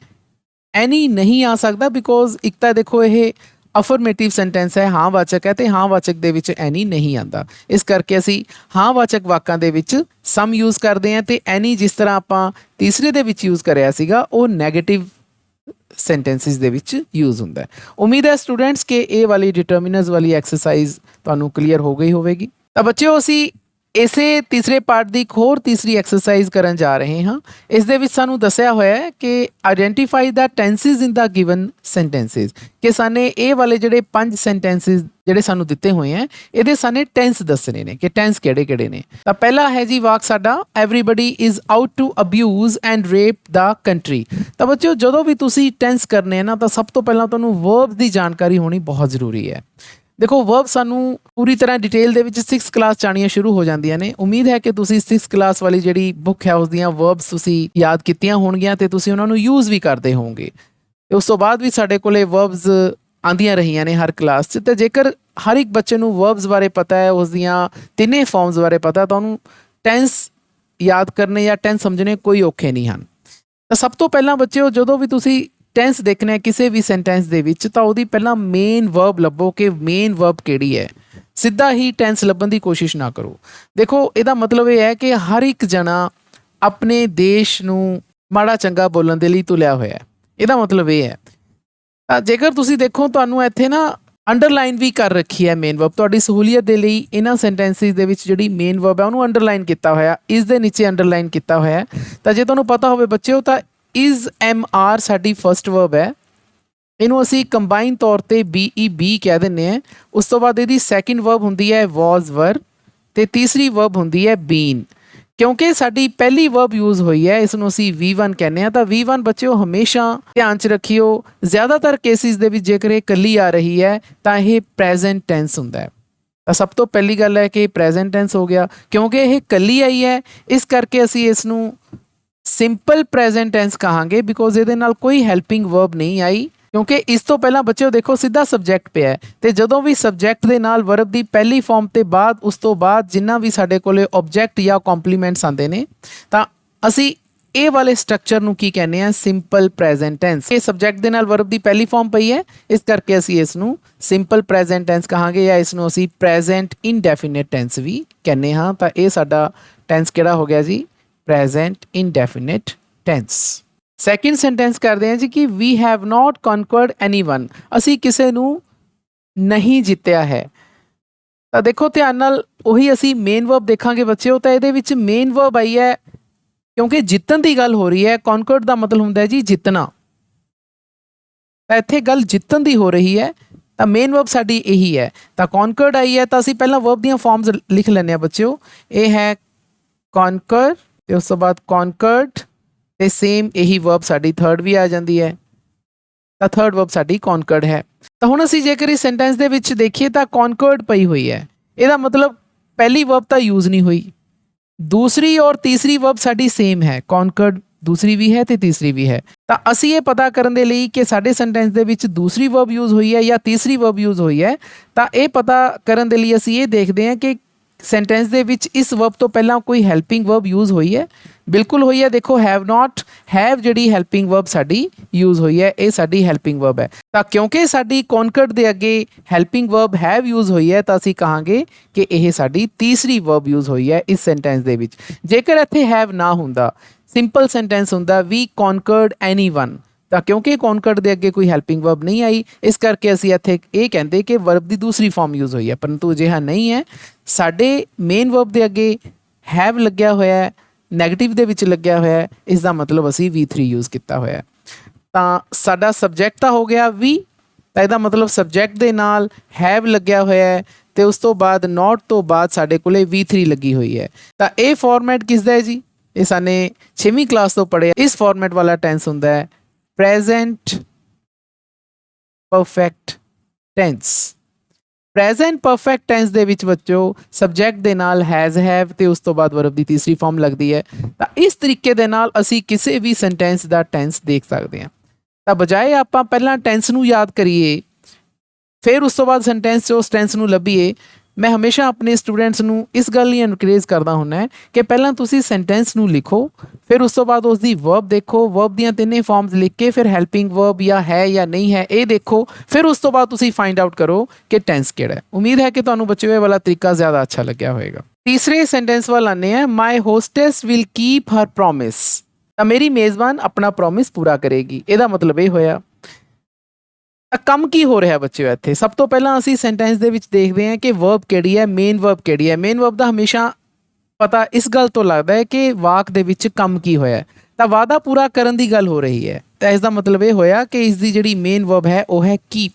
ਐਨੀ ਨਹੀਂ ਆ ਸਕਦਾ, ਬਿਕੋਜ਼ ਇੱਕ ਤਾਂ ਦੇਖੋ ਇਹ ਅਫਰਮੇਟਿਵ ਸੈਂਟੈਂਸ ਹੈ, ਹਾਂ ਵਾਚਕ ਹੈ, ਤੇ ਹਾਂ ਵਾਚਕ ਦੇ ਵਿੱਚ ਐਨੀ ਨਹੀਂ ਆਉਂਦਾ। ਇਸ ਕਰਕੇ ਅਸੀਂ ਹਾਂ ਵਾਚਕ ਵਾਕਾਂ ਦੇ ਵਿੱਚ ਸਮ ਯੂਜ਼ ਕਰਦੇ ਹਾਂ, ਤੇ ਐਨੀ ਜਿਸ ਤਰ੍ਹਾਂ ਆਪਾਂ ਤੀਸਰੇ ਦੇ ਵਿੱਚ ਯੂਜ਼ ਕਰਿਆ ਸੀਗਾ, ਉਹ ਨੈਗੇਟਿਵ ਸੈਂਟੈਂਸਿਸ ਦੇ ਵਿੱਚ ਯੂਜ਼ ਹੁੰਦਾ ਹੈ। ਉਮੀਦ ਹੈ ਸਟੂਡੈਂਟਸ ਕਿ ਇਹ ਵਾਲੀ ਡਿਟਰਮੀਨਰਸ ਵਾਲੀ ਐਕਸਰਸਾਈਜ਼ ਤੁਹਾਨੂੰ ਕਲੀਅਰ ਹੋ ਗਈ ਹੋਵੇਗੀ। ਤਾਂ ਬੱਚਿਓ ਅਸੀਂ ਇਸੇ ਤੀਸਰੇ ਪਾਰਟ ਦੀ ਇੱਕ ਹੋਰ ਤੀਸਰੀ ਐਕਸਰਸਾਈਜ਼ ਕਰਨ ਜਾ ਰਹੇ ਹਾਂ। ਇਸ ਦੇ ਵਿੱਚ ਸਾਨੂੰ ਦੱਸਿਆ ਹੋਇਆ ਹੈ ਕਿ ਆਈਡੈਂਟੀਫਾਈ ਦਾ ਟੈਂਸਿਸ ਇਨ ਦਾ ਗਿਵਨ ਸੈਂਟੈਂਸਿਸ, ਕਿ ਸਾਨੇ ਇਹ ਵਾਲੇ ਜਿਹੜੇ 5 ਸੈਂਟੈਂਸਿਸ ਜਿਹੜੇ ਸਾਨੂੰ ਦਿੱਤੇ ਹੋਏ ਹੈ, ਇਹਦੇ ਸਾਨੇ ਟੈਂਸ ਦੱਸਣੇ ਨੇ ਕਿ ਟੈਂਸ ਕਿਹੜੇ ਕਿਹੜੇ ਨੇ। ਤਾਂ ਪਹਿਲਾ ਹੈ ਜੀ ਵਾਕ ਸਾਡਾ, everybody is out to abuse and rape the country. ਤਾਂ ਬੱਚਿਓ ਜਦੋਂ ਵੀ ਤੁਸੀਂ ਟੈਂਸ ਕਰਨੇ ਹੈ ਨਾ, ਤਾਂ ਸਭ ਤੋਂ ਪਹਿਲਾਂ ਤੁਹਾਨੂੰ ਵਰਬ ਦੀ ਜਾਣਕਾਰੀ ਹੋਣੀ ਬਹੁਤ ਜ਼ਰੂਰੀ ਹੈ। ਦੇਖੋ ਵਰਬ ਸਾਨੂੰ ਪੂਰੀ ਤਰ੍ਹਾਂ ਡਿਟੇਲ ਦੇ ਵਿੱਚ 6th ਕਲਾਸ 'ਚ ਆਉਣੀਆਂ ਸ਼ੁਰੂ ਹੋ ਜਾਂਦੀਆਂ ਨੇ। ਉਮੀਦ ਹੈ ਕਿ ਤੁਸੀਂ 6th ਕਲਾਸ ਵਾਲੀ ਜਿਹੜੀ ਬੁੱਕ ਹੈ ਉਸ ਦੀਆਂ ਵਰਬਸ ਤੁਸੀਂ ਯਾਦ ਕੀਤੀਆਂ ਹੋਣਗੀਆਂ, ਤੇ ਤੁਸੀਂ ਉਹਨਾਂ ਨੂੰ ਯੂਜ਼ ਵੀ ਕਰਦੇ ਹੋਵੋਗੇ। ਤੇ ਉਸ ਤੋਂ ਬਾਅਦ ਵੀ ਸਾਡੇ ਕੋਲੇ ਵਰਬਸ ਆਉਂਦੀਆਂ ਰਹੀਆਂ ਨੇ ਹਰ ਕਲਾਸ 'ਚ। ਤੇ ਜੇਕਰ ਹਰ ਇੱਕ ਬੱਚੇ ਨੂੰ ਵਰਬਸ ਬਾਰੇ ਪਤਾ ਹੈ, ਉਸ ਦੀਆਂ ਤਿੰਨੇ ਫਾਰਮਸ ਬਾਰੇ ਪਤਾ, ਤਾਂ ਉਹਨੂੰ ਟੈਂਸ ਯਾਦ ਕਰਨੇ ਜਾਂ ਟੈਂਸ ਸਮਝਣੇ ਕੋਈ ਔਖੇ ਨਹੀਂ ਹਨ। ਤਾਂ ਸਭ ਤੋਂ ਪਹਿਲਾਂ ਬੱਚਿਓ ਜਦੋਂ ਵੀ ਤੁਸੀਂ ਟੈਂਸ ਦੇਖਣਾ ਹੈ ਕਿਸੇ ਵੀ ਸੈਂਟੈਂਸ ਦੇ ਵਿੱਚ, ਤਾਂ ਉਹਦੀ ਪਹਿਲਾਂ ਮੇਨ ਵਰਬ ਲੱਭੋ ਕਿ ਮੇਨ ਵਰਬ ਕਿਹੜੀ ਹੈ। ਸਿੱਧਾ ਹੀ ਟੈਂਸ ਲੱਭਣ ਦੀ ਕੋਸ਼ਿਸ਼ ਨਾ ਕਰੋ। ਦੇਖੋ ਇਹਦਾ ਮਤਲਬ ਇਹ ਹੈ ਕਿ ਹਰ ਇੱਕ ਜਣਾ ਆਪਣੇ ਦੇਸ਼ ਨੂੰ ਮਾੜਾ ਚੰਗਾ ਬੋਲਣ ਦੇ ਲਈ ਤੁਲਿਆ ਹੋਇਆ ਹੈ, ਇਹਦਾ ਮਤਲਬ ਇਹ ਹੈ। ਤਾਂ ਜੇਕਰ ਤੁਸੀਂ ਦੇਖੋ ਤੁਹਾਨੂੰ ਇੱਥੇ ਨਾ ਅੰਡਰਲਾਈਨ ਵੀ ਕਰ ਰੱਖੀ ਹੈ ਮੇਨ ਵਰਬ, ਤੁਹਾਡੀ ਸਹੂਲੀਅਤ ਦੇ ਲਈ ਇਹਨਾਂ ਸੈਂਟੈਂਸਿਸ ਦੇ ਵਿੱਚ ਜਿਹੜੀ ਮੇਨ ਵਰਬ ਹੈ ਉਹਨੂੰ ਅੰਡਰਲਾਈਨ ਕੀਤਾ ਹੋਇਆ, ਇਸ ਦੇ ਨੀਚੇ ਅੰਡਰਲਾਈਨ ਕੀਤਾ ਹੋਇਆ। ਤਾਂ ਜੇ ਤੁਹਾਨੂੰ ਪਤਾ ਹੋਵੇ ਬੱਚਿਓ, ਤਾਂ ਇਜ਼ MR ਸਾਡੀ ਫਸਟ ਵਰਬ ਹੈ, ਇਹਨੂੰ ਅਸੀਂ ਕੰਬਾਈਨ ਤੌਰ ਤੇ BEB ਕਹਿ ਦਿੰਦੇ ਹਾਂ। ਉਸ ਤੋਂ ਬਾਅਦ ਇਹਦੀ ਸੈਕਿੰਡ ਵਰਬ ਹੁੰਦੀ ਹੈ ਵਾਜ਼ ਵਰ, ਤੇ ਤੀਸਰੀ ਵਰਬ ਹੁੰਦੀ ਹੈ ਬੀਨ। ਕਿਉਂਕਿ ਸਾਡੀ ਪਹਿਲੀ ਵਰਬ ਯੂਜ਼ ਹੋਈ ਹੈ, ਇਸ ਨੂੰ ਅਸੀਂ V1 ਕਹਿੰਦੇ ਹਾਂ। ਤਾਂ V1 ਬੱਚਿਓ ਹਮੇਸ਼ਾ ਧਿਆਨ 'ਚ ਰੱਖਿਓ, ਜ਼ਿਆਦਾਤਰ ਕੇਸਿਸ ਦੇ ਵਿੱਚ ਜੇਕਰ ਇਹ ਇਕੱਲੀ ਆ ਰਹੀ ਹੈ ਤਾਂ ਇਹ ਪ੍ਰੈਜ਼ੈਂਟ ਟੈਂਸ ਹੁੰਦਾ ਹੈ। ਤਾਂ ਸਭ ਤੋਂ ਪਹਿਲੀ ਗੱਲ ਹੈ ਕਿ ਪ੍ਰੈਜ਼ੈਂਟ ਟੈਂਸ ਹੋ ਗਿਆ। ਕਿਉਂਕਿ ਇਹ ਇਕੱਲੀ ਆਈ ਹੈ, ਇਸ ਕਰਕੇ ਅਸੀਂ ਇਸ ਨੂੰ ਸਿੰਪਲ ਪ੍ਰੈਜ਼ੈਂਟ ਟੈਂਸ ਕਹਾਂਗੇ, ਬਿਕੋਜ਼ ਇਹਦੇ ਨਾਲ ਕੋਈ ਹੈਲਪਿੰਗ ਵਰਬ ਨਹੀਂ ਆਈ। ਕਿਉਂਕਿ ਇਸ ਤੋਂ ਪਹਿਲਾਂ ਬੱਚਿਓ ਦੇਖੋ ਸਿੱਧਾ ਸਬਜੈਕਟ ਪਿਆ ਹੈ, ਤੇ ਜਦੋਂ ਵੀ ਸਬਜੈਕਟ ਦੇ ਨਾਲ ਵਰਬ ਦੀ ਪਹਿਲੀ ਫਾਰਮ ਤੇ ਬਾਅਦ ਉਸ ਤੋਂ ਬਾਅਦ ਜਿੰਨਾ ਵੀ ਸਾਡੇ ਕੋਲੇ ਆਬਜੈਕਟ ਜਾਂ ਕੰਪਲੀਮੈਂਟਸ ਆਉਂਦੇ ਨੇ, ਤਾਂ ਅਸੀਂ ਇਹ ਵਾਲੇ ਸਟਰਕਚਰ ਨੂੰ ਕੀ ਕਹਿੰਦੇ ਆ, ਸਿੰਪਲ ਪ੍ਰੈਜ਼ੈਂਟ ਟੈਂਸ। ਇਹ ਸਬਜੈਕਟ ਦੇ ਨਾਲ ਵਰਬ ਦੀ ਪਹਿਲੀ ਫਾਰਮ ਪਈ ਹੈ, ਇਸ ਕਰਕੇ ਅਸੀਂ ਇਸ ਨੂੰ ਸਿੰਪਲ ਪ੍ਰੈਜ਼ੈਂਟ ਟੈਂਸ ਕਹਾਂਗੇ, ਜਾਂ ਇਸ ਨੂੰ ਅਸੀਂ ਪ੍ਰੈਜ਼ੈਂਟ ਇਨਡੈਫੀਨਿਟ ਟੈਂਸ ਵੀ ਕਹਿੰਦੇ ਹਾਂ। ਤਾਂ ਇਹ ਸਾਡਾ ਟੈਂਸ ਕਿਹੜਾ ਹੋ ਗਿਆ ਜੀ, present indefinite tense. Second sentence ਕਰਦੇ ਹਾਂ ਜੀ ਕਿ ਵੀ ਹੈਵ ਨਾਟ ਕਨਕਰਡ ਐਨੀਵਨ, ਅਸੀਂ ਕਿਸੇ ਨੂੰ ਨਹੀਂ ਜਿੱਤਿਆ ਹੈ। ਤਾਂ ਦੇਖੋ ਧਿਆਨ ਨਾਲ, ਉਹੀ ਅਸੀਂ ਮੇਨ ਵਰਬ ਦੇਖਾਂਗੇ ਬੱਚਿਓ। ਤਾਂ ਇਹਦੇ ਵਿੱਚ ਮੇਨ ਵਰਬ ਆਈ ਹੈ ਕਿਉਂਕਿ ਜਿੱਤਣ ਦੀ ਗੱਲ ਹੋ ਰਹੀ ਹੈ। ਕਨਕਰਡ ਦਾ ਮਤਲਬ ਹੁੰਦਾ ਹੈ ਜੀ ਜਿੱਤਣਾ, ਤਾਂ ਇੱਥੇ ਗੱਲ ਜਿੱਤਣ ਦੀ ਹੋ ਰਹੀ ਹੈ, ਤਾਂ ਮੇਨ ਵਰਬ ਸਾਡੀ ਇਹੀ ਹੈ। ਤਾਂ ਕਨਕਰਡ ਆਈ ਹੈ, ਤਾਂ ਅਸੀਂ ਪਹਿਲਾਂ ਵਰਬ ਦੀਆਂ ਫਾਰਮਸ ਲਿਖ ਲੈਂਦੇ ਹਾਂ ਬੱਚਿਓ। ਇਹ ਹੈ ਕਨਕਰ, ਤੇ ਉਸ ਤੋਂ ਬਾਅਦ ਕਨਕਰਡ, ਤੇ ਸੇਮ ਇਹੀ ਵਰਬ ਸਾਡੀ ਥਰਡ ਵੀ ਆ ਜਾਂਦੀ ਹੈ। ਤਾਂ ਥਰਡ ਵਰਬ ਸਾਡੀ ਕਨਕਰਡ ਹੈ। ਤਾਂ ਹੁਣ ਅਸੀਂ ਜੇਕਰ ਇਸ ਸੈਂਟੈਂਸ ਦੇ ਵਿੱਚ ਦੇਖੀਏ ਤਾਂ ਕਨਕਰਡ ਪਈ ਹੋਈ ਹੈ, ਇਹਦਾ ਮਤਲਬ ਪਹਿਲੀ ਵਰਬ ਤਾਂ ਯੂਜ਼ ਨਹੀਂ ਹੋਈ, ਦੂਸਰੀ ਔਰ ਤੀਸਰੀ ਵਰਬ ਸਾਡੀ ਸੇਮ ਹੈ। ਕਨਕਰਡ ਦੂਸਰੀ ਵੀ ਹੈ ਤੇ ਤੀਸਰੀ ਵੀ ਹੈ। ਤਾਂ ਅਸੀਂ ਇਹ ਪਤਾ ਕਰਨ ਦੇ ਲਈ ਕਿ ਸਾਡੇ ਸੈਂਟੈਂਸ ਦੇ ਵਿੱਚ ਦੂਸਰੀ ਵਰਬ ਯੂਜ਼ ਹੋਈ ਹੈ ਜਾਂ ਤੀਸਰੀ ਵਰਬ ਯੂਜ਼ ਹੋਈ ਹੈ, ਤਾਂ ਇਹ ਪਤਾ ਕਰਨ ਦੇ ਲਈ ਅਸੀਂ ਇਹ ਦੇਖਦੇ ਹਾਂ ਕਿ ਸੈਂਟੈਂਸ ਦੇ ਵਿੱਚ ਇਸ ਵਰਬ ਤੋਂ ਪਹਿਲਾਂ ਕੋਈ ਹੈਲਪਿੰਗ ਵਰਬ ਯੂਜ਼ ਹੋਈ ਹੈ। ਬਿਲਕੁਲ ਹੋਈ ਹੈ। ਦੇਖੋ ਹੈਵ ਨਾਟ, ਹੈਵ ਜਿਹੜੀ ਹੈਲਪਿੰਗ ਵਰਬ ਸਾਡੀ ਯੂਜ਼ ਹੋਈ ਹੈ, ਇਹ ਸਾਡੀ ਹੈਲਪਿੰਗ ਵਰਬ ਹੈ। ਤਾਂ ਕਿਉਂਕਿ ਸਾਡੀ ਕਨਕਰਡ ਦੇ ਅੱਗੇ ਹੈਲਪਿੰਗ ਵਰਬ ਹੈਵ ਯੂਜ਼ ਹੋਈ ਹੈ, ਤਾਂ ਅਸੀਂ ਕਹਾਂਗੇ ਕਿ ਇਹ ਸਾਡੀ ਤੀਸਰੀ ਵਰਬ ਯੂਜ਼ ਹੋਈ ਹੈ ਇਸ ਸੈਂਟੈਂਸ ਦੇ ਵਿੱਚ। ਜੇਕਰ ਇੱਥੇ ਹੈਵ ਨਾ ਹੁੰਦਾ, ਸਿੰਪਲ ਸੈਂਟੈਂਸ ਹੁੰਦਾ ਵੀ ਕਨਕਰਡ ਐਨੀਵਨ, ਤਾਂ ਕਿਉਂਕਿ ਕਨਕਰਡ ਦੇ ਅੱਗੇ ਕੋਈ ਹੈਲਪਿੰਗ ਵਰਬ ਨਹੀਂ ਆਈ, ਇਸ ਕਰਕੇ ਅਸੀਂ ਇੱਥੇ ਇਹ ਕਹਿੰਦੇ ਕਿ ਵਰਬ ਦੀ ਦੂਸਰੀ ਫਾਰਮ ਯੂਜ਼ ਹੋਈ ਹੈ। ਪਰੰਤੂ ਅਜਿਹਾ ਨਹੀਂ ਹੈ, ਸਾਡੇ ਮੇਨ ਵਰਬ ਦੇ ਅੱਗੇ ਹੈਵ ਲੱਗਿਆ ਹੋਇਆ ਹੈ, ਨੈਗੇਟਿਵ ਦੇ ਵਿੱਚ ਲੱਗਿਆ ਹੋਇਆ ਹੈ, ਇਸ ਦਾ ਮਤਲਬ ਅਸੀਂ V3 ਯੂਜ਼ ਕੀਤਾ ਹੋਇਆ ਹੈ। ਤਾਂ ਸਾਡਾ ਸਬਜੈਕਟ ਤਾਂ ਹੋ ਗਿਆ ਵੀ, ਤਾਂ ਇਹਦਾ ਮਤਲਬ ਸਬਜੈਕਟ ਦੇ ਨਾਲ ਹੈਵ ਲੱਗਿਆ ਹੋਇਆ ਹੈ, ਤੇ ਉਸ ਤੋਂ ਬਾਅਦ ਨੋਟ ਤੋਂ ਬਾਅਦ ਸਾਡੇ ਕੋਲੇ V3 ਲੱਗੀ ਹੋਈ ਹੈ। ਤਾਂ ਇਹ ਫਾਰਮੈਟ ਕਿਸ ਦਾ ਹੈ ਜੀ, ਇਹ ਸਾਨੇ 6ਵੀਂ ਕਲਾਸ ਤੋਂ ਪੜ੍ਹਿਆ। ਇਸ ਫਾਰਮੈਟ ਵਾਲਾ ਟੈਂਸ ਹੁੰਦਾ ਹੈ present perfect tense. Present perfect tense ਦੇ ਵਿੱਚ ਬੱਚੋ ਸਬਜੈਕਟ ਦੇ ਨਾਲ ਹੈਜ਼, ਹੈਵ, ਤੇ ਉਸ ਤੋਂ ਬਾਅਦ ਵਰਬ ਦੀ ਤੀਸਰੀ ਫਾਰਮ ਲੱਗਦੀ ਹੈ। ਤਾਂ ਇਸ ਤਰੀਕੇ ਦੇ ਨਾਲ ਅਸੀਂ ਕਿਸੇ ਵੀ ਸੈਂਟੈਂਸ ਦਾ ਟੈਂਸ ਦੇਖ ਸਕਦੇ ਹਾਂ। ਤਾਂ ਬਜਾਏ ਆਪਾਂ ਪਹਿਲਾਂ ਟੈਂਸ ਨੂੰ ਯਾਦ ਕਰੀਏ, ਫਿਰ ਉਸ ਤੋਂ ਬਾਅਦ ਸੈਂਟੈਂਸ 'ਚ ਉਸ ਟੈਂਸ ਨੂੰ ਲੱਭੀਏ, ਮੈਂ ਹਮੇਸ਼ਾ ਆਪਣੇ ਸਟੂਡੈਂਟਸ ਨੂੰ ਇਸ ਗੱਲ ਲਈ ਐਨਕਰੇਜ ਕਰਦਾ ਹੁੰਦਾ ਕਿ ਪਹਿਲਾਂ ਤੁਸੀਂ ਸੈਂਟੈਂਸ ਨੂੰ ਲਿਖੋ, ਫਿਰ ਉਸ ਤੋਂ ਬਾਅਦ ਉਸ ਦੀ ਵਰਬ ਦੇਖੋ, ਵਰਬ ਦੀਆਂ ਤਿੰਨੇ ਫਾਰਮਸ ਲਿਖ ਕੇ ਫਿਰ ਹੈਲਪਿੰਗ ਵਰਬ ਜਾਂ ਹੈ ਜਾਂ ਨਹੀਂ ਹੈ ਇਹ ਦੇਖੋ, ਫਿਰ ਉਸ ਤੋਂ ਬਾਅਦ ਤੁਸੀਂ ਫਾਈਂਡ ਆਊਟ ਕਰੋ ਕਿ ਟੈਂਸ ਕਿਹੜਾ ਹੈ। ਉਮੀਦ ਹੈ ਕਿ ਤੁਹਾਨੂੰ ਬੱਚਿਓ ਇਹ ਵਾਲਾ ਤਰੀਕਾ ਜ਼ਿਆਦਾ ਅੱਛਾ ਲੱਗਿਆ ਹੋਵੇਗਾ। ਤੀਸਰੇ ਸੈਂਟੈਂਸ ਵੱਲ ਆਉਂਦੇ ਹਾਂ, my hostess will keep her promise. ਤਾਂ ਮੇਰੀ ਮੇਜ਼ਬਾਨ ਆਪਣਾ ਪ੍ਰੋਮਿਸ ਪੂਰਾ ਕਰੇਗੀ। ਇਹਦਾ ਮਤਲਬ ਇਹ ਹੋਇਆ ਕੰਮ ਕੀ ਹੋ ਰਿਹਾ ਬੱਚਿਓ ਇੱਥੇ। ਸਭ ਤੋਂ ਪਹਿਲਾਂ ਅਸੀਂ ਸੈਂਟੈਂਸ ਦੇ ਵਿੱਚ ਦੇਖਦੇ ਹਾਂ ਕਿ ਵਰਬ ਕਿਹੜੀ ਹੈ, ਮੇਨ ਵਰਬ ਕਿਹੜੀ ਹੈ। ਮੇਨ ਵਰਬ ਦਾ ਹਮੇਸ਼ਾ ਪਤਾ ਇਸ ਗੱਲ ਤੋਂ ਲੱਗਦਾ ਹੈ ਕਿ ਵਾਕ ਦੇ ਵਿੱਚ ਕੰਮ ਕੀ ਹੋਇਆ। ਤਾਂ ਵਾਅਦਾ ਪੂਰਾ ਕਰਨ ਦੀ ਗੱਲ ਹੋ ਰਹੀ ਹੈ, ਤਾਂ ਇਸ ਦਾ ਮਤਲਬ ਇਹ ਹੋਇਆ ਕਿ ਇਸ ਦੀ ਜਿਹੜੀ ਮੇਨ ਵਰਬ ਹੈ ਉਹ ਹੈ ਕੀਪ।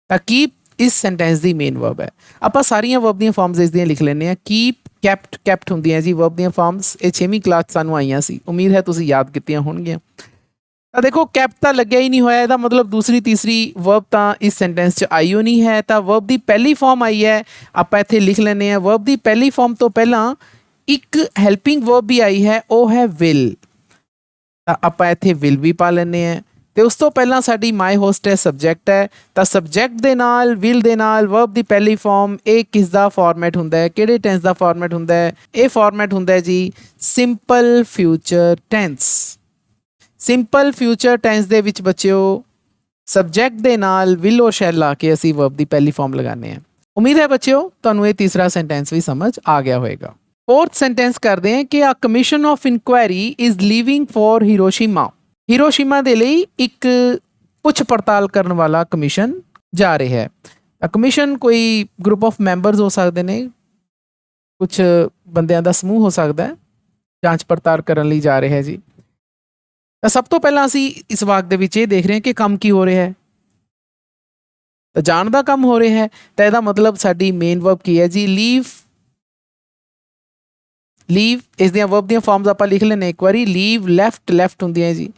ਤਾਂ ਕੀਪ ਇਸ ਸੈਂਟੈਂਸ ਦੀ ਮੇਨ ਵਰਬ ਹੈ। ਆਪਾਂ ਸਾਰੀਆਂ ਵਰਬ ਦੀਆਂ ਫਾਰਮਸ ਇਸ ਦੀਆਂ ਲਿਖ ਲੈਂਦੇ ਹਾਂ। ਕੀਪ, ਕੈਪਟ, ਕੈਪਟ ਹੁੰਦੀਆਂ ਜੀ ਵਰਬ ਦੀਆਂ ਫਾਰਮਸ। ਇਹ 6ਵੀਂ ਕਲਾਸ ਸਾਨੂੰ ਆਈਆਂ ਸੀ, ਉਮੀਦ ਹੈ ਤੁਸੀਂ ਯਾਦ ਕੀਤੀਆਂ ਹੋਣਗੀਆਂ। ਤਾਂ ਦੇਖੋ ਕੈਪਟ ਤਾਂ ਲੱਗਿਆ ਹੀ ਨਹੀਂ ਹੋਇਆ, ਇਹਦਾ ਮਤਲਬ ਦੂਸਰੀ ਤੀਸਰੀ ਵਰਬ ਤਾਂ ਇਸ ਸੈਂਟੈਂਸ 'ਚ ਆਈ ਹੋ ਨਹੀਂ ਹੈ। ਤਾਂ ਵਰਬ ਦੀ ਪਹਿਲੀ ਫਾਰਮ ਆਈ ਹੈ, ਆਪਾਂ ਇੱਥੇ ਲਿਖ ਲੈਂਦੇ ਹਾਂ। ਵਰਬ ਦੀ ਪਹਿਲੀ ਫਾਰਮ ਤੋਂ ਪਹਿਲਾਂ ਇੱਕ ਹੈਲਪਿੰਗ ਵਰਬ ਵੀ ਆਈ ਹੈ, ਉਹ ਹੈ ਵਿਲ। ਤਾਂ ਆਪਾਂ ਇੱਥੇ ਵਿਲ ਵੀ ਪਾ ਲੈਂਦੇ ਹਾਂ। ਤੇ ਉਸ ਤੋਂ ਪਹਿਲਾਂ ਸਾਡੀ ਮਾਈ ਹੋਸਟੈਸ ਸਬਜੈਕਟ ਹੈ, ਤਾਂ ਸਬਜੈਕਟ ਦੇ ਨਾਲ ਵਿਲ ਦੇ ਨਾਲ ਵਰਬ ਦੀ ਪਹਿਲੀ ਫਾਰਮ, ਇਹ ਕਿਸ ਦਾ ਫਾਰਮੈਟ ਹੁੰਦਾ ਹੈ, ਕਿਹੜੇ ਟੈਂਸ ਦਾ ਫਾਰਮੈਟ ਹੁੰਦਾ ਹੈ? ਇਹ ਫਾਰਮੈਟ ਹੁੰਦਾ ਹੈ ਜੀ simple future tense. Simple future tense ਦੇ ਵਿੱਚ ਬੱਚਿਓ ਸਬਜੈਕਟ ਦੇ ਨਾਲ ਵਿਲ ਔਰ ਸ਼ੈਲ ਲਾ ਕੇ ਅਸੀਂ ਵਰਬ ਦੀ ਪਹਿਲੀ ਫਾਰਮ ਲਗਾਉਂਦੇ ਹਾਂ। ਉਮੀਦ ਹੈ ਬੱਚਿਓ ਤੁਹਾਨੂੰ ਇਹ ਤੀਸਰਾ ਸੈਂਟੈਂਸ ਵੀ ਸਮਝ ਆ ਗਿਆ ਹੋਵੇਗਾ। ਫੋਰਥ ਸੈਂਟੈਂਸ ਕਰਦੇ ਹਾਂ ਕਿ ਆ commission of inquiry is leaving for Hiroshima. Hiroshima ਦੇ ਲਈ ਇੱਕ ਪੁੱਛ ਪੜਤਾਲ ਕਰਨ ਵਾਲਾ ਕਮਿਸ਼ਨ ਜਾ ਰਿਹਾ ਹੈ। ਕਮਿਸ਼ਨ ਕੋਈ ਗਰੁੱਪ ਆਫ ਮੈਂਬਰਸ ਹੋ ਸਕਦੇ ਨੇ, ਕੁਝ ਬੰਦਿਆਂ ਦਾ ਸਮੂਹ ਹੋ ਸਕਦਾ ਹੈ, ਜਾਂਚ ਪੜਤਾਲ ਕਰਨ ਲਈ ਜਾ ਰਿਹਾ ਹੈ ਜੀ। ਤਾਂ ਸਭ ਤੋਂ ਪਹਿਲਾਂ ਅਸੀਂ ਇਸ ਵਾਕ ਦੇ ਵਿੱਚ ਇਹ ਦੇਖ ਰਹੇ ਹਾਂ ਕਿ ਕੰਮ ਕੀ ਹੋ ਰਿਹਾ ਹੈ। ਤਾਂ ਜਾਣ ਦਾ ਕੰਮ ਹੋ ਰਿਹਾ ਹੈ, ਤਾਂ ਇਹਦਾ ਮਤਲਬ ਸਾਡੀ ਮੇਨ ਵਰਬ ਕੀ ਹੈ ਜੀ ਲੀਵ। ਲੀਵ ਇਸ ਦੀਆਂ ਵਰਬ ਦੀਆਂ ਫਾਰਮਸ ਆਪਾਂ ਲਿਖ ਲੈਣੇ ਇੱਕ ਵਾਰੀ। ਲੀਵ ਲੈਫਟ, ਲੈਫਟ ਹੁੰਦੀਆਂ ਜੀ।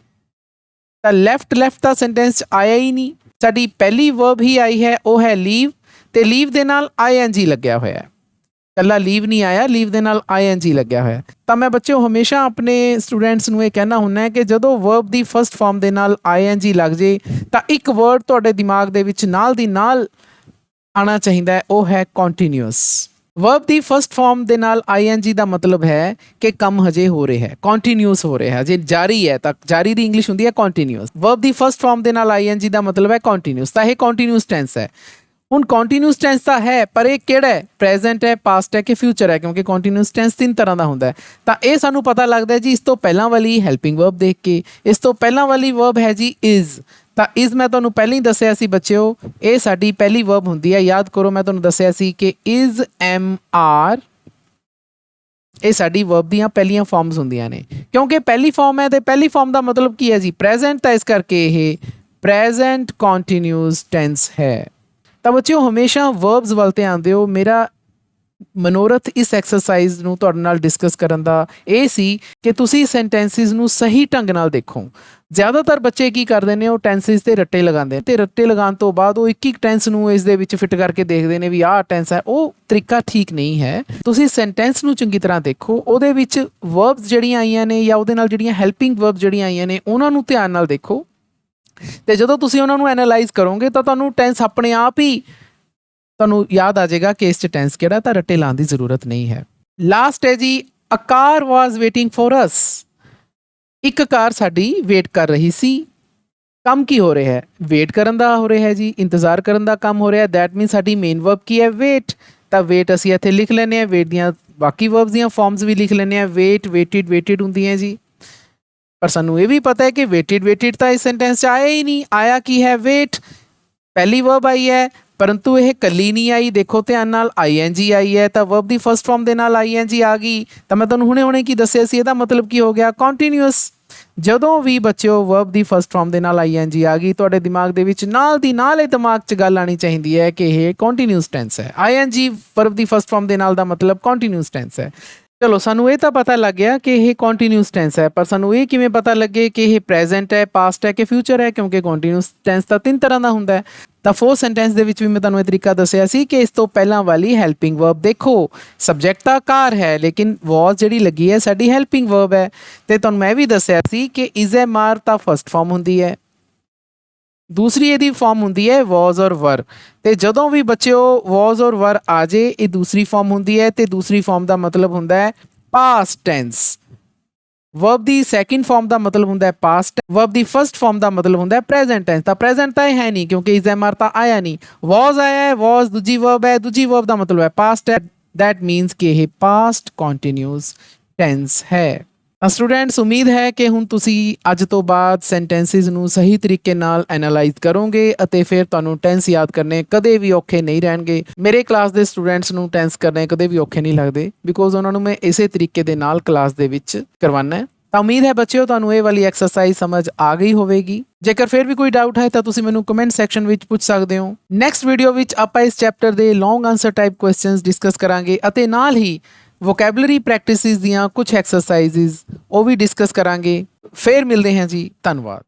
ਤਾਂ ਲੈਫਟ ਤਾਂ ਸੈਂਟੈਂਸ 'ਚ ਆਇਆ ਹੀ ਨਹੀਂ। ਸਾਡੀ ਪਹਿਲੀ ਵਰਬ ਹੀ ਆਈ ਹੈ, ਉਹ ਹੈ ਲੀਵ, ਤੇ ਲੀਵ ਦੇ ਨਾਲ ING ਲੱਗਿਆ ਹੋਇਆ ਹੈ। ਕੱਲਾ ਲੀਵ ਨਹੀਂ ਆਇਆ, ਲੀਵ ਦੇ ਨਾਲ ING ਲੱਗਿਆ ਹੋਇਆ। ਤਾਂ ਮੈਂ ਬੱਚਿਓ ਹਮੇਸ਼ਾ ਆਪਣੇ ਸਟੂਡੈਂਟਸ ਨੂੰ ਇਹ ਕਹਿਣਾ ਹੁੰਦਾ ਹੈ ਕਿ ਜਦੋਂ ਵਰਬ ਦੀ ਫਸਟ ਫਾਰਮ ਦੇ ਨਾਲ ING ਲੱਗ ਜੇ ਤਾਂ ਇੱਕ ਵਰਡ ਤੁਹਾਡੇ ਦਿਮਾਗ ਦੇ ਵਿੱਚ ਨਾਲ ਦੀ ਨਾਲ ਆਉਣਾ ਚਾਹੀਦਾ ਹੈ, ਉਹ ਹੈ ਕੰਟੀਨਿਊਸ। ਵਰਬ ਦੀ ਫਸਟ ਫਾਰਮ ਦੇ ਨਾਲ ING ਦਾ ਮਤਲਬ ਹੈ ਕਿ ਕੰਮ ਹਜੇ ਹੋ ਰਿਹਾ ਹੈ, ਕੰਟੀਨਿਊਸ ਹੋ ਰਿਹਾ ਹੈ, ਜੇ ਜਾਰੀ ਹੈ ਤਾਂ ਜਾਰੀ ਦੀ ਇੰਗਲਿਸ਼ ਹੁੰਦੀ ਹੈ ਕੰਟੀਨਿਊਸ। ਵਰਬ ਦੀ ਫਸਟ ਫਾਰਮ ਦੇ ਨਾਲ ING ਦਾ ਮਤਲਬ ਹੈ ਕੰਟੀਨਿਊਸ, ਤਾਂ ਇਹ ਕੰਟੀਨਿਊਸ ਟੈਂਸ ਹੈ। ਹੁਣ ਕੰਟੀਨਿਊਸ ਟੈਂਸ ਤਾਂ ਹੈ, ਪਰ ਇਹ ਕਿਹੜਾ ਹੈ? ਪ੍ਰੈਜ਼ੈਂਟ ਹੈ, ਪਾਸਟ ਹੈ ਕਿ ਫਿਊਚਰ ਹੈ? ਕਿਉਂਕਿ ਕੰਟੀਨਿਊਸ ਟੈਂਸ 3 ਤਰ੍ਹਾਂ ਦਾ ਹੁੰਦਾ ਹੈ। ਤਾਂ ਇਹ ਸਾਨੂੰ ਪਤਾ ਲੱਗਦਾ ਜੀ ਇਸ ਤੋਂ ਪਹਿਲਾਂ ਵਾਲੀ ਹੈਲਪਿੰਗ ਵਰਬ ਦੇਖ ਕੇ। ਇਸ ਤੋਂ ਪਹਿਲਾਂ ਵਾਲੀ ਵਰਬ ਹੈ ਜੀ ਇਜ਼। ਤਾਂ ਇਜ਼ ਮੈਂ ਤੁਹਾਨੂੰ ਪਹਿਲਾਂ ਹੀ ਦੱਸਿਆ ਸੀ ਬੱਚਿਓ, ਇਹ ਸਾਡੀ ਪਹਿਲੀ ਵਰਬ ਹੁੰਦੀ ਹੈ। ਯਾਦ ਕਰੋ, ਮੈਂ ਤੁਹਾਨੂੰ ਦੱਸਿਆ ਸੀ ਕਿ ਇਜ਼, MR ਇਹ ਸਾਡੀ ਵਰਬ ਦੀਆਂ ਪਹਿਲੀਆਂ ਫਾਰਮਸ ਹੁੰਦੀਆਂ ਨੇ। ਕਿਉਂਕਿ ਪਹਿਲੀ ਫਾਰਮ ਹੈ ਤੇ ਪਹਿਲੀ ਫਾਰਮ ਦਾ ਮਤਲਬ ਕੀ ਹੈ ਜੀ? ਪ੍ਰੈਜ਼ੈਂਟ, ਤਾਂ ਇਸ ਕਰਕੇ ਇਹ ਪ੍ਰੈਜ਼ੈਂਟ ਕੰਟੀਨਿਊਸ ਟੈਂਸ ਹੈ। ਤਾਂ ਬੱਚਿਓ ਹਮੇਸ਼ਾ ਵਰਬਸ ਵੱਲ ਧਿਆਨ ਦਿਓ। ਮੇਰਾ ਮਨੋਰਥ ਇਸ ਐਕਸਰਸਾਈਜ਼ ਨੂੰ ਤੁਹਾਡੇ ਨਾਲ ਡਿਸਕਸ ਕਰਨ ਦਾ ਇਹ ਸੀ ਕਿ ਤੁਸੀਂ ਸੈਂਟੈਂਸਿਸ ਨੂੰ ਸਹੀ ਢੰਗ ਨਾਲ ਦੇਖੋ। ਜ਼ਿਆਦਾਤਰ ਬੱਚੇ ਕੀ ਕਰਦੇ ਨੇ, ਉਹ ਟੈਂਸਿਸ ਤੇ ਰੱਟੇ ਲਗਾਉਂਦੇ ਨੇ, ਤੇ ਰੱਟੇ ਲਗਾਉਣ ਤੋਂ ਬਾਅਦ ਉਹ ਇੱਕ ਟੈਂਸ ਨੂੰ ਇਸ ਦੇ ਵਿੱਚ ਫਿੱਟ ਕਰਕੇ ਦੇਖਦੇ ਨੇ ਵੀ ਆਹ ਟੈਂਸ ਹੈ। ਉਹ ਤਰੀਕਾ ਠੀਕ ਨਹੀਂ ਹੈ। ਤੁਸੀਂ ਸੈਂਟੈਂਸ ਨੂੰ ਚੰਗੀ ਤਰ੍ਹਾਂ ਦੇਖੋ, ਉਹਦੇ ਵਿੱਚ ਵਰਬਸ ਜਿਹੜੀਆਂ ਆਈਆਂ ਨੇ ਜਾਂ ਉਹਦੇ ਨਾਲ ਜਿਹੜੀਆਂ ਹੈਲਪਿੰਗ ਵਰਬਸ ਜਿਹੜੀਆਂ ਆਈਆਂ ਨੇ ਉਹਨਾਂ ਨੂੰ ਧਿਆਨ ਨਾਲ ਦੇਖੋ, ਤੇ ਜਦੋਂ ਤੁਸੀਂ ਉਹਨਾਂ ਨੂੰ ਐਨਾਲਾਈਜ਼ ਕਰੋਗੇ ਤਾਂ ਤੁਹਾਨੂੰ ਟੈਂਸ ਆਪਣੇ ਆਪ ਹੀ ਤੁਹਾਨੂੰ ਯਾਦ ਆ ਜਾਏਗਾ ਕਿ ਇਸ 'ਚ ਟੈਂਸ ਕਿਹੜਾ, ਤਾਂ ਰੱਟੇ ਲਾਉਣ ਦੀ ਜ਼ਰੂਰਤ ਨਹੀਂ ਹੈ। ਲਾਸਟ ਹੈ ਜੀ, ਅ ਕਾਰ ਵਾਜ਼ ਵੇਟਿੰਗ ਫॉर ਅਸ। ਇੱਕ ਕਾਰ ਸਾਡੀ ਵੇਟ ਕਰ ਰਹੀ ਸੀ। ਕੰਮ ਕੀ ਹੋ ਰਿਹਾ ਹੈ? ਵੇਟ ਕਰਨ ਦਾ ਹੋ ਰਿਹਾ ਹੈ ਜੀ, ਇੰਤਜ਼ਾਰ ਕਰਨ ਦਾ ਕੰਮ ਹੋ ਰਿਹਾ। ਦੈਟ ਮੀਨ ਸਾਡੀ ਮੇਨ ਵਰਬ ਕੀ ਹੈ? ਵੇਟ। ਤਾਂ ਵੇਟ ਅਸੀਂ ਇੱਥੇ ਲਿਖ ਲੈਂਦੇ ਹਾਂ। ਵੇਟ ਦੀਆਂ ਬਾਕੀ ਵਰਬਸ ਦੀਆਂ ਫਾਰਮਸ ਵੀ ਲਿਖ ਲੈਂਦੇ ਹਾਂ। ਵੇਟ, ਵੇਟਿਡ, ਵੇਟਿਡ ਹੁੰਦੀਆਂ ਜੀ। ਪਰ ਸਾਨੂੰ ਇਹ ਵੀ ਪਤਾ ਹੈ ਕਿ ਵੇਟਿਡ ਤਾਂ ਇਸ ਸੈਂਟੈਂਸ 'ਚ ਆਇਆ ਹੀ ਨਹੀਂ। ਆਇਆ ਕੀ ਹੈ? ਵੇਟ। ਪਹਿਲੀ ਵਰਬ ਆਈ ਹੈ, ਪਰੰਤੂ ਇਹ ਕੱਲੀ ਨਹੀਂ ਆਈ। ਦੇਖੋ ਧਿਆਨ ਨਾਲ, ING ਆਈ ਹੈ, ਤਾਂ ਵਰਬ ਦੀ ਫਸਟ ਫਾਰਮ ਦੇ ਨਾਲ ING ਆ ਗਈ। ਤਾਂ ਮੈਂ ਤੁਹਾਨੂੰ ਹੁਣੇ ਕੀ ਦੱਸਿਆ ਸੀ, ਇਹਦਾ ਮਤਲਬ ਕੀ ਹੋ ਗਿਆ? ਕੰਟੀਨਿਊਸ। ਜਦੋਂ ਵੀ ਬੱਚਿਓ ਵਰਬ ਦੀ ਫਸਟ ਫਾਰਮ ਦੇ ਨਾਲ ING ਆ ਗਈ, ਤੁਹਾਡੇ ਦਿਮਾਗ ਦੇ ਵਿੱਚ ਨਾਲ ਦੀ ਨਾਲ ਇਹ ਦਿਮਾਗ 'ਚ ਗੱਲ ਆਉਣੀ ਚਾਹੀਦੀ ਹੈ ਕਿ ਇਹ ਕੰਟੀਨਿਊਸ ਟੈਂਸ ਹੈ। ING ਵਰਬ ਦੀ ਫਸਟ ਫਾਰਮ ਦੇ ਨਾਲ ਦਾ ਮਤਲਬ ਕੰਟੀਨਿਊਸ ਟੈਂਸ ਹੈ। ਚਲੋ ਸਾਨੂੰ ਇਹ ਤਾਂ ਪਤਾ ਲੱਗ ਗਿਆ ਕਿ ਇਹ ਕੰਟੀਨਿਊਸ ਟੈਂਸ ਹੈ, ਪਰ ਸਾਨੂੰ ਇਹ ਕਿਵੇਂ ਪਤਾ ਲੱਗੇ ਕਿ ਇਹ ਪ੍ਰੈਜ਼ੈਂਟ ਹੈ, ਪਾਸਟ ਹੈ ਕਿ ਫਿਊਚਰ ਹੈ? ਕਿਉਂਕਿ ਕੰਟੀਨਿਊਸ ਟੈਂਸ ਤਾਂ 3 ਤਰ੍ਹਾਂ ਦਾ ਹੁੰਦਾ ਹੈ। ਤਾਂ ਫੋਰਥ ਸੈਂਟੈਂਸ ਦੇ ਵਿੱਚ ਵੀ ਮੈਂ ਤੁਹਾਨੂੰ ਇਹ ਤਰੀਕਾ ਦੱਸਿਆ ਸੀ ਕਿ ਇਸ ਤੋਂ ਪਹਿਲਾਂ ਵਾਲੀ ਹੈਲਪਿੰਗ ਵਰਬ ਦੇਖੋ। ਸਬਜੈਕਟ ਤਾਂ ਕਾਰ ਹੈ, ਲੇਕਿਨ ਵਾਜ਼ ਜਿਹੜੀ ਲੱਗੀ ਹੈ ਸਾਡੀ ਹੈਲਪਿੰਗ ਵਰਬ ਹੈ। ਤੇ ਤੁਹਾਨੂੰ ਮੈਂ ਵੀ ਦੱਸਿਆ ਸੀ ਕਿ ਇਜ਼, MR ਤਾਂ ਫਸਟ ਫਾਰਮ ਹੁੰਦੀ ਹੈ, ਦੂਸਰੀ ਇਹਦੀ ਫਾਰਮ ਹੁੰਦੀ ਹੈ ਵਾਜ਼ ਔਰ ਵਰ। ਤੇ ਜਦੋਂ ਵੀ ਬੱਚਿਓ ਵਾਜ਼ ਔਰ ਵਰ ਆ ਜੇ, ਇਹ ਦੂਸਰੀ ਫਾਰਮ ਹੁੰਦੀ ਹੈ, ਤੇ ਦੂਸਰੀ ਫਾਰਮ ਦਾ ਮਤਲਬ ਹੁੰਦਾ ਹੈ ਪਾਸਟ ਟੈਂਸ। ਵਰਬ ਦੀ ਸੈਕਿੰਡ ਫਾਰਮ ਦਾ ਮਤਲਬ ਹੁੰਦਾ ਹੈ ਪਾਸਟ। ਵਰਬ ਦੀ ਫਸਟ ਫਾਰਮ ਦਾ ਮਤਲਬ ਹੁੰਦਾ ਹੈ ਪ੍ਰੈਜ਼ੈਂਟ ਟੈਂਸ। ਤਾਂ ਪ੍ਰੈਜ਼ੈਂਟ ਤਾਂ ਇਹ ਹੈ ਨਹੀਂ ਕਿਉਂਕਿ ਇਜ਼, MR ਤਾਂ ਆਇਆ ਨਹੀਂ। ਵਾਜ਼ ਆਇਆ ਹੈ, ਵਾਜ਼ ਦੂਜੀ ਵਰਬ ਹੈ, ਦੂਜੀ ਵਰਬ ਦਾ ਮਤਲਬ ਹੈ ਪਾਸਟ ਹੈ। ਦੈਟ ਮੀਨਸ ਕਿ ਇਹ ਪਾਸਟ ਕੰਟੀਨਿਊਸ ਟੈਂਸ ਹੈ। ਤਾਂ ਸਟੂਡੈਂਟਸ, ਉਮੀਦ ਹੈ ਕਿ ਹੁਣ ਤੁਸੀਂ ਅੱਜ ਤੋਂ ਬਾਅਦ ਸੈਂਟੈਂਸਿਸ ਨੂੰ ਸਹੀ ਤਰੀਕੇ ਨਾਲ ਐਨਾਲਾਈਜ਼ ਕਰੋਗੇ ਅਤੇ ਫਿਰ ਤੁਹਾਨੂੰ ਟੈਂਸ ਯਾਦ ਕਰਨੇ ਕਦੇ ਵੀ ਔਖੇ ਨਹੀਂ ਰਹਿਣਗੇ। ਮੇਰੇ ਕਲਾਸ ਦੇ ਸਟੂਡੈਂਟਸ ਨੂੰ ਟੈਂਸ ਕਰਨੇ ਕਦੇ ਵੀ ਔਖੇ ਨਹੀਂ ਲੱਗਦੇ, ਬਿਕੋਜ਼ ਉਹਨਾਂ ਨੂੰ ਮੈਂ ਇਸੇ ਤਰੀਕੇ ਦੇ ਨਾਲ ਕਲਾਸ ਦੇ ਵਿੱਚ ਕਰਵਾਉਣਾ ਹੈ। ਤਾਂ ਉਮੀਦ ਹੈ ਬੱਚਿਓ ਤੁਹਾਨੂੰ ਇਹ ਵਾਲੀ ਐਕਸਰਸਾਈਜ਼ ਸਮਝ ਆ ਗਈ ਹੋਵੇਗੀ। ਜੇਕਰ ਫਿਰ ਵੀ ਕੋਈ ਡਾਊਟ ਹੈ ਤਾਂ ਤੁਸੀਂ ਮੈਨੂੰ ਕਮੈਂਟ ਸੈਕਸ਼ਨ ਵਿੱਚ ਪੁੱਛ ਸਕਦੇ ਹੋ। ਨੈਕਸਟ ਵੀਡੀਓ ਵਿੱਚ ਆਪਾਂ ਇਸ ਚੈਪਟਰ ਦੇ ਲੌਂਗ ਆਨਸਰ ਟਾਈਪ ਕੁਐਸਚਨਸ ਡਿਸਕਸ ਕਰਾਂਗੇ ਅਤੇ ਨਾਲ ਹੀ ਵੋਕੈਬਲਰੀ ਪ੍ਰੈਕਟਿਸਿਸ ਦੀਆਂ ਕੁਝ ਐਕਸਰਸਾਈਜ਼ਸ ਉਹ ਵੀ ਡਿਸਕਸ ਕਰਾਂਗੇ। ਫਿਰ ਮਿਲਦੇ ਹਾਂ ਜੀ, ਧੰਨਵਾਦ।